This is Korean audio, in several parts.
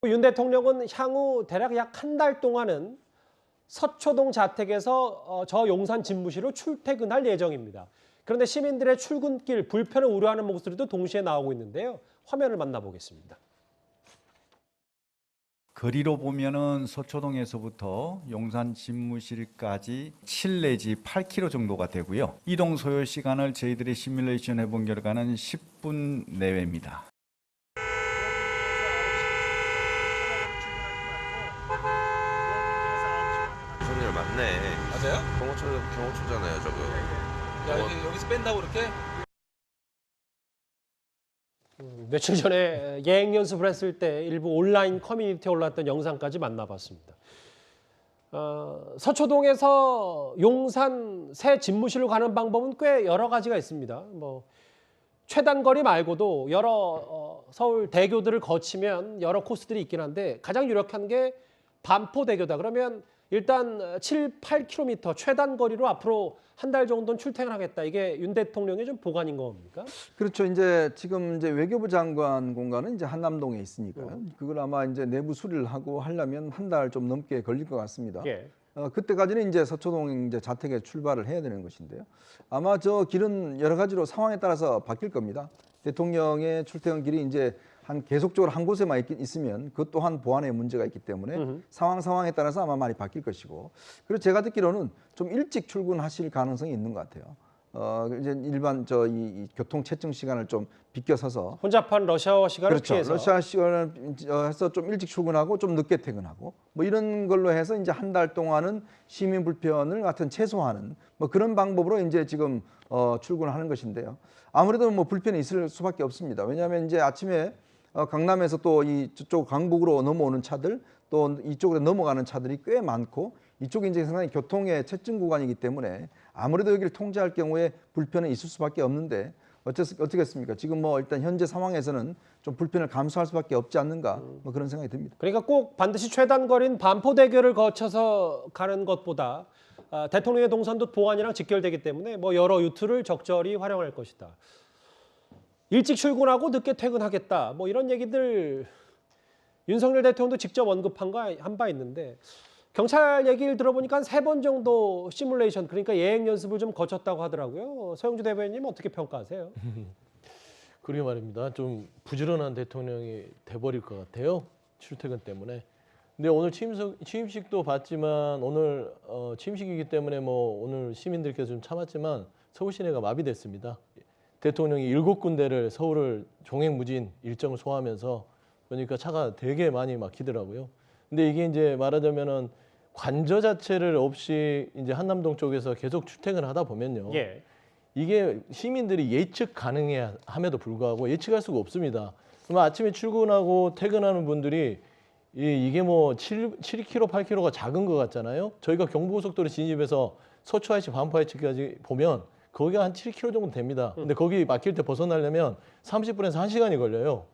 윤 대통령은 향후 대략 약 한 달 동안은 서초동 자택에서 저 용산 집무실로 출퇴근할 예정입니다. 그런데 시민들의 출근길 불편을 우려하는 목소리도 동시에 나오고 있는데요. 화면을 만나보겠습니다. 거리로 보면은 서초동에서부터 용산 집무실까지 7 내지 8km 정도가 되고요. 이동 소요 시간을 저희들이 시뮬레이션 해본 결과는 10분 내외입니다. 손님 맞네. 맞아요? 경호처잖아요, 저거. 여기서 뺀다고 그렇게? 며칠 전에 예행 연습을 했을 때 일부 온라인 커뮤니티에 올랐던 영상까지 만나봤습니다. 서초동에서 용산 새 집무실로 가는 방법은 꽤 여러 가지가 있습니다. 최단거리 말고도 여러 서울 대교들을 거치면 여러 코스들이 있긴 한데 가장 유력한 게 반포대교다. 그러면 일단 7, 8km 최단거리로 앞으로 한 달 정도는 출퇴근하겠다. 이게 윤 대통령의 좀 보관인 겁니까? 그렇죠. 이제 지금 외교부 장관 공간은 이제 한남동에 있으니까요. 그걸 아마 이제 내부 수리를 하고 하려면 한 달 좀 넘게 걸릴 것 같습니다. 예. 그때까지는 이제 서초동 이제 자택에 출발을 해야 되는 것인데요. 아마 저 길은 여러 가지로 상황에 따라서 바뀔 겁니다. 대통령의 출퇴근 길이 이제 계속적으로 한 곳에만 있으면 그것 또한 보안에 문제가 있기 때문에 상황에 따라서 아마 많이 바뀔 것이고, 그리고 제가 듣기로는 좀 일찍 출근하실 가능성이 있는 것 같아요. 이제 일반 이 교통 체증 시간을 좀 비껴서서 혼잡한 러시아워 시간을 그렇죠. 피해서. 러시아 시간을 해서 좀 일찍 출근하고 좀 늦게 퇴근하고 이런 걸로 해서 이제 한 달 동안은 시민 불편을 같은 최소화하는 그런 방법으로 이제 지금 출근하는 것인데요. 아무래도 불편이 있을 수밖에 없습니다. 왜냐하면 이제 아침에 강남에서 또 이쪽 강북으로 넘어오는 차들, 또 이쪽으로 넘어가는 차들이 꽤 많고, 이쪽이 이제 상당히 교통의 체증 구간이기 때문에 아무래도 여기를 통제할 경우에 불편은 있을 수밖에 없는데 어떻겠습니까? 지금 일단 현재 상황에서는 좀 불편을 감수할 수밖에 없지 않는가, 그런 생각이 듭니다. 그러니까 꼭 반드시 최단거리인 반포대교를 거쳐서 가는 것보다 대통령의 동선도 보안이랑 직결되기 때문에 여러 루트를 적절히 활용할 것이다. 일찍 출근하고 늦게 퇴근하겠다. 이런 얘기들 윤석열 대통령도 직접 언급한 바 있는데, 경찰 얘기를 들어보니까 한 3번 정도 시뮬레이션, 그러니까 예행 연습을 좀 거쳤다고 하더라고요. 서영주 대변인님 어떻게 평가하세요? 그러게 말입니다. 좀 부지런한 대통령이 돼버릴 것 같아요. 출퇴근 때문에. 근데 오늘 취임식도 봤지만 오늘 취임식이기 때문에 오늘 시민들께서 좀 참았지만 서울 시내가 마비됐습니다. 대통령이 7군데를 서울을 종횡무진 일정을 소화하면서 보니까 차가 되게 많이 막히더라고요. 근데 이게 이제 말하자면은 관저 자체를 없이 이제 한남동 쪽에서 계속 출퇴근을 하다 보면요. 예. 이게 시민들이 예측 가능해야 함에도 불구하고 예측할 수가 없습니다. 그러면 아침에 출근하고 퇴근하는 분들이 이게 7km, 8km가 작은 것 같잖아요. 저희가 경부고속도로 진입해서 서초 IC, 반포 IC까지 보면 거기가 한 7km 정도 됩니다. 근데 거기 막힐 때 벗어나려면 30분에서 1시간이 걸려요.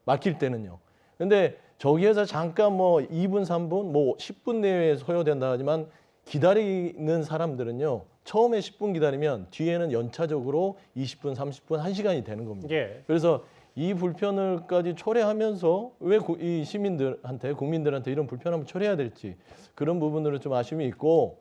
막힐 때는요. 근데 저기에서 잠깐 2분, 3분, 10분 내외에 소요된다 하지만 기다리는 사람들은요. 처음에 10분 기다리면 뒤에는 연차적으로 20분, 30분, 1시간이 되는 겁니다. 예. 그래서 이 불편을까지 초래하면서 왜 이 시민들한테, 국민들한테 이런 불편함을 초래해야 될지 그런 부분으로 좀 아쉬움이 있고,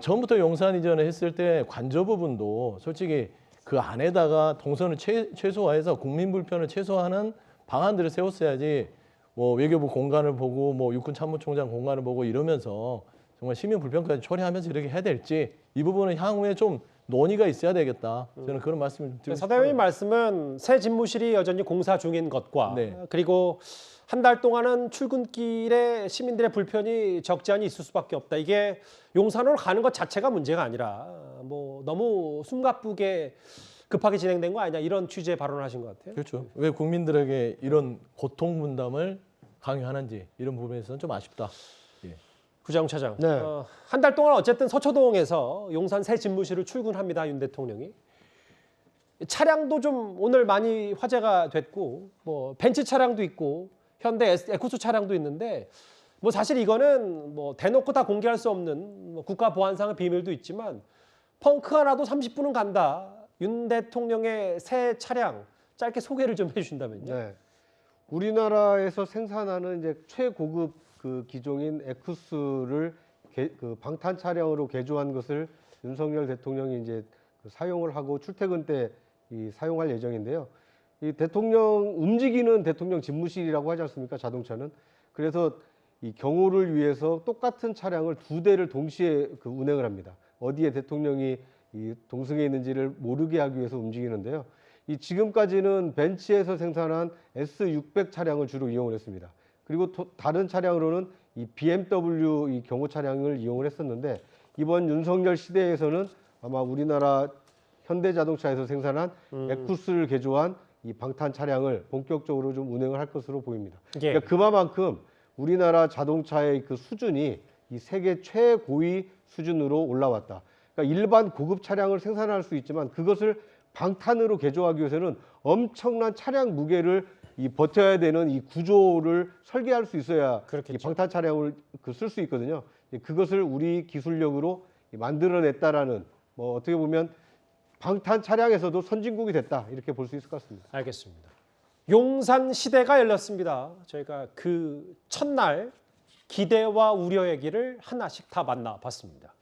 처음부터 용산 이전을 했을 때 관저 부분도 솔직히 그 안에다가 동선을 최소화해서 국민 불편을 최소화하는 방안들을 세웠어야지 외교부 공간을 보고 육군 참모총장 공간을 보고 이러면서 정말 시민 불편까지 초래하면서 이렇게 해야 될지 이 부분은 향후에 좀 논의가 있어야 되겠다. 저는 그런 말씀을 드리고 싶어요. 서 대변인 말씀은 새 집무실이 여전히 공사 중인 것과 그리고 한 달 동안은 출근길에 시민들의 불편이 적지 않이 있을 수밖에 없다. 이게 용산으로 가는 것 자체가 문제가 아니라 너무 숨가쁘게 급하게 진행된 거 아니냐, 이런 취지의 발언을 하신 것 같아요. 그렇죠. 왜 국민들에게 이런 고통 분담을 강요하는지 이런 부분에서는 좀 아쉽다. 예. 구자영 차장. 네. 한 달 동안 어쨌든 서초동에서 용산 새 집무실을 출근합니다, 윤 대통령이. 차량도 좀 오늘 많이 화제가 됐고 벤츠 차량도 있고 현대 에코스 차량도 있는데 사실 이거는 대놓고 다 공개할 수 없는 국가 보안상의 비밀도 있지만 펑크 하나도 30분은 간다. 윤 대통령의 새 차량 짧게 소개를 좀 해주신다면요. 네. 우리나라에서 생산하는 이제 최고급 그 기종인 에쿠스를 그 방탄 차량으로 개조한 것을 윤석열 대통령이 이제 그 사용을 하고 출퇴근 때 이 사용할 예정인데요. 이 대통령 움직이는 대통령 집무실이라고 하지 않습니까? 자동차는. 그래서 이 경호를 위해서 똑같은 차량을 2대를 동시에 그 운행을 합니다. 어디에 대통령이 이 동승해 있는지를 모르게 하기 위해서 움직이는데요. 이 지금까지는 벤츠에서 생산한 S600 차량을 주로 이용을 했습니다. 그리고 다른 차량으로는 이 BMW 이 경호 차량을 이용을 했었는데 이번 윤석열 시대에서는 아마 우리나라 현대자동차에서 생산한 에쿠스를 개조한 이 방탄 차량을 본격적으로 좀 운행을 할 것으로 보입니다. 예. 그러니까 그만큼 우리나라 자동차의 그 수준이 이 세계 최고위 수준으로 올라왔다. 그러니까 일반 고급 차량을 생산할 수 있지만 그것을 방탄으로 개조하기 위해서는 엄청난 차량 무게를 이 버텨야 되는 이 구조를 설계할 수 있어야 그렇겠죠. 이 방탄 차량을 쓸 수 있거든요. 그것을 우리 기술력으로 만들어냈다라는 뭐 어떻게 보면 방탄 차량에서도 선진국이 됐다 이렇게 볼 수 있을 것 같습니다. 알겠습니다. 용산 시대가 열렸습니다. 저희가 그 첫날 기대와 우려의 길을 하나씩 다 만나봤습니다.